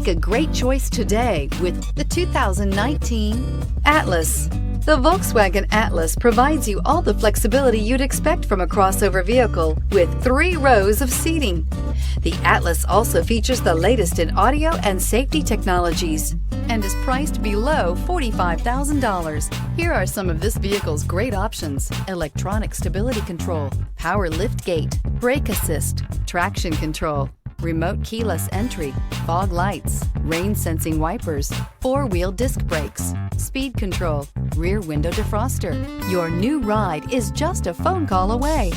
Make a great choice today with the 2019 Atlas. The Volkswagen Atlas provides you all the flexibility you'd expect from a crossover vehicle with 3 rows of seating. The Atlas also features the latest in audio and safety technologies and is priced below $45,000. Here are some of this vehicle's great options: electronic stability control, power liftgate, brake assist, traction control, remote keyless entry, fog lights, rain sensing wipers, 4-wheel disc brakes, speed control, rear window defroster. Your new ride is just a phone call away.